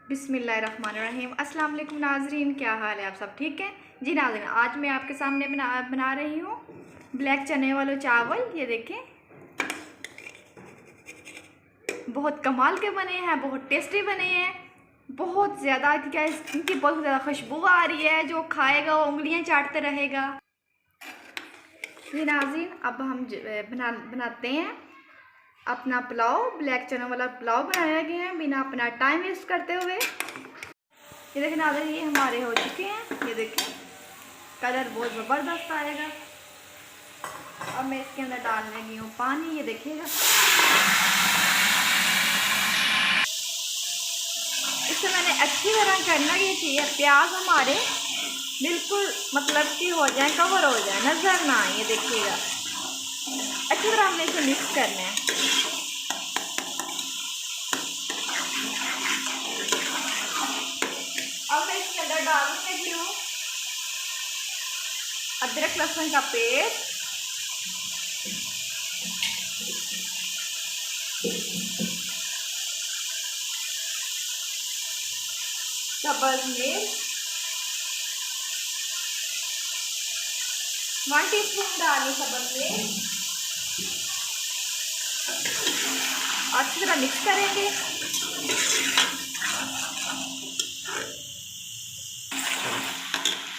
बिस्मिल्लाहिर्रहमानिर्रहीम। अस्सलाम वालेकुम नाजरीन, क्या हाल है? आप सब ठीक हैं जी नाजरीन। आज मैं आपके सामने बना रही हूँ ब्लैक चने वाले चावल। ये देखें, बहुत कमाल के बने हैं, बहुत टेस्टी बने हैं, बहुत ज़्यादा क्या इनकी बहुत ज़्यादा खुशबू आ रही है। जो खाएगा वो उंगलियाँ चाटते रहेगा। जी नाजरीन, अब हम बनाते हैं अपना पुलाव। ब्लैक चने वाला पुलाव बनाया गया है बिना अपना टाइम वेस्ट करते हुए। ये देखें नाज़रीन, ये हमारे हो चुके हैं। ये देखें, कलर बहुत ज़बरदस्त आएगा। अब मैं इसके अंदर डालने लगी हूँ पानी। ये देखिएगा, इससे मैंने अच्छी तरह करना ये चाहिए, प्याज हमारे बिल्कुल मतलब कि हो जाए, कवर हो जाए, नज़र ना आए। ये देखिएगा, अच्छी तरह हमने इसे मिक्स करना है। अब मैं इसके अंदर डालने लगी हूँ अदरक लहसुन का पेस्ट, सब्ज़ मिर्च 1 टीस्पून डाली, सब्ज़ मिर्च। अच्छी तरह मिक्स करेंगे।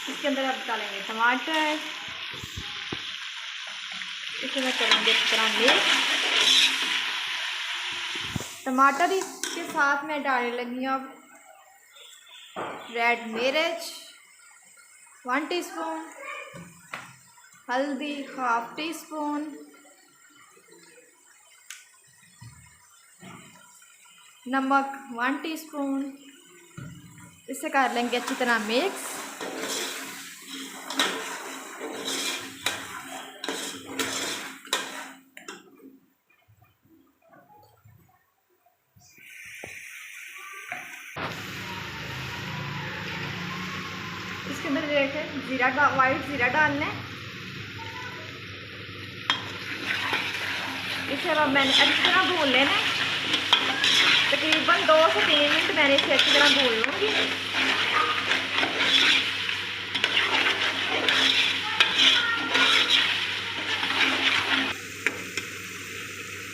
इसके अंदर अब डालेंगे टमाटर, इसे मैं करेंगे इस तरह मिक्स। टमाटर इसके साथ मैं डालने लगी हूँ अब रेड मिर्च 1 टीस्पून, हल्दी 1/2 टीस्पून, नमक 1 टीस्पून। इसे कर लेंगे अच्छी तरह मिक्स। इसके अंदर देखें जीरा वाइट जीरा डालना है। इसे अब मैंने अच्छी तरह भून लेना है। तकरीबन 2 से 3 मिनट मैंने इसे अच्छी तरह भून लूँगी।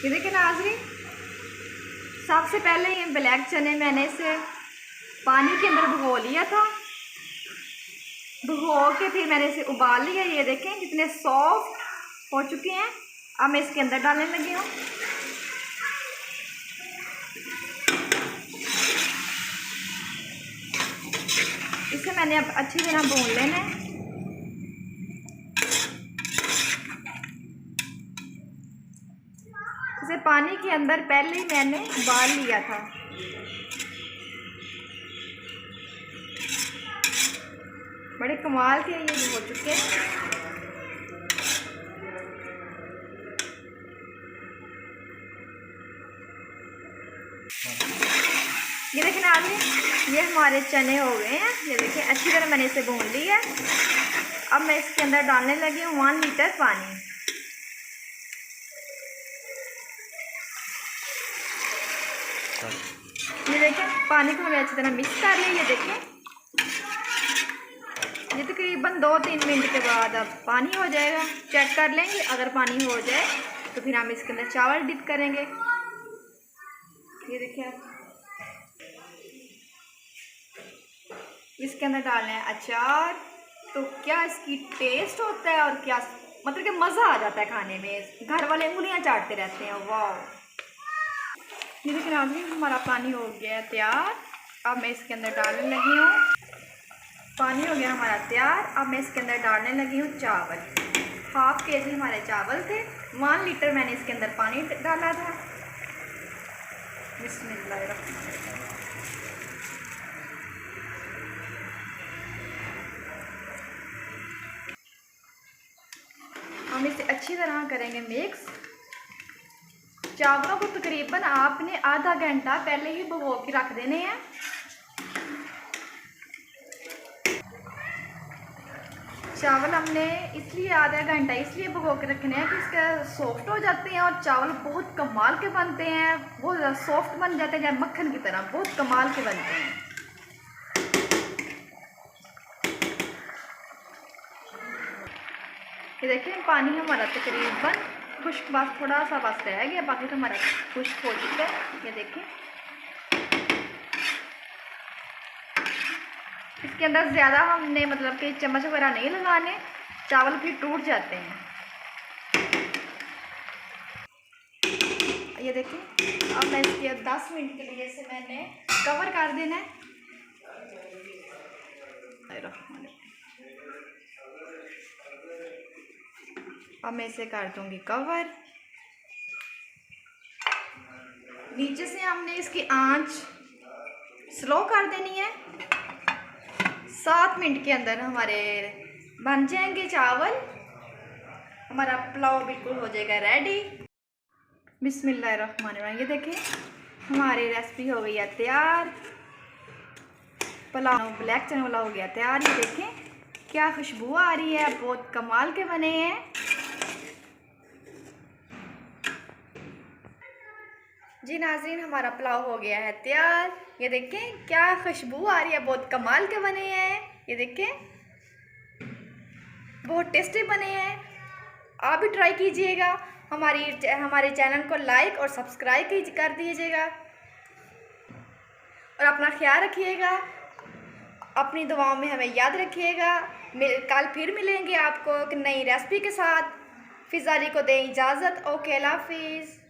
ये देखिए नाज़रीन, सबसे पहले ये ब्लैक चने मैंने इसे पानी के अंदर भिगो लिया था। भिगो के फिर मैंने इसे उबाल लिया। ये देखें कितने सॉफ्ट हो चुके हैं। अब मैं इसके अंदर डालने लगी हूँ। इसे मैंने अब अच्छी तरह भून लेना है। इसे पानी के अंदर पहले ही मैंने उबाल लिया था। बड़े कमाल के ये हो चुके हैं। ये देखें आगे, ये हमारे चने हो गए हैं। ये देखिए अच्छी तरह मैंने इसे भून लिया है। अब मैं इसके अंदर डालने लगी हूँ 1 लीटर पानी। ये देखें, पानी को मैंने अच्छी तरह मिक्स कर लिया। ये देखें, ये तकरीबन 2-3 मिनट के बाद अब पानी हो जाएगा। चेक कर लेंगे, अगर पानी हो जाए तो फिर हम इसके अंदर चावल डिप करेंगे। ये देखिए, इसके अंदर डालना है अचार। तो क्या इसकी टेस्ट होता है, और क्या मतलब कि मज़ा आ जाता है खाने में। घर वाले उंगलियां चाटते रहते हैं। वाह! ये देखिए नाज़रीन, हमारा पानी हो गया है तैयार। अब मैं इसके अंदर डालने लगी हूँ, पानी हो गया हमारा तैयार। अब मैं इसके अंदर डालने लगी हूँ चावल। 1/2 केजी हमारे चावल थे। 1 लीटर मैंने इसके अंदर पानी डाला था। बिस्मिल्लाहिर्रहमानिर्रहीम। हम इसे अच्छी तरह करेंगे मिक्स। चावलों को तकरीबन आपने आधा घंटा पहले ही भिगो के रख देने हैं। चावल हमने इसलिए आधा घंटा इसलिए भिगो के रखने हैं कि इसके सॉफ्ट हो जाते हैं और चावल बहुत कमाल के बनते हैं, बहुत ज़्यादा सॉफ्ट बन जाते हैं, जैसे मक्खन की तरह बहुत कमाल के बनते हैं। ये देखिए पानी हमारा तकरीबन खुश्क, बस थोड़ा सा बस रह गया, बाकी तो हमारा खुश्क हो चुका है। ये देखिए इसके अंदर ज़्यादा हमने मतलब कि चम्मच वगैरह नहीं लगाने, चावल भी टूट जाते हैं। ये देखिए अब मैं इसके 10 मिनट के लिए इसे मैंने कवर कर देना है। अब मैं इसे कर दूंगी कवर। नीचे से हमने इसकी आंच स्लो कर देनी है। 7 मिनट के अंदर हमारे बन जाएंगे चावल, हमारा पुलाव बिल्कुल हो जाएगा रेडी। बिस्मिल्लाहिर्रहमानिर्रहीम। ये देखिए हमारी रेसिपी हो गई है तैयार, पुलाव ब्लैक चने वाला हो गया तैयार। ये देखें क्या खुशबू आ रही है, बहुत कमाल के बने हैं। जी नाज़रीन हमारा पुलाव हो गया है तैयार। ये देखें क्या खुशबू आ रही है, बहुत कमाल के बने हैं। ये देखें बहुत टेस्टी बने हैं, आप भी ट्राई कीजिएगा। हमारे चैनल को लाइक और सब्सक्राइब कर दीजिएगा और अपना ख्याल रखिएगा, अपनी दुआओं में हमें याद रखिएगा। कल फिर मिलेंगे आपको एक नई रेसिपी के साथ। फिजाली को दें इजाज़त। ओके, अल्लाह हाफिज़।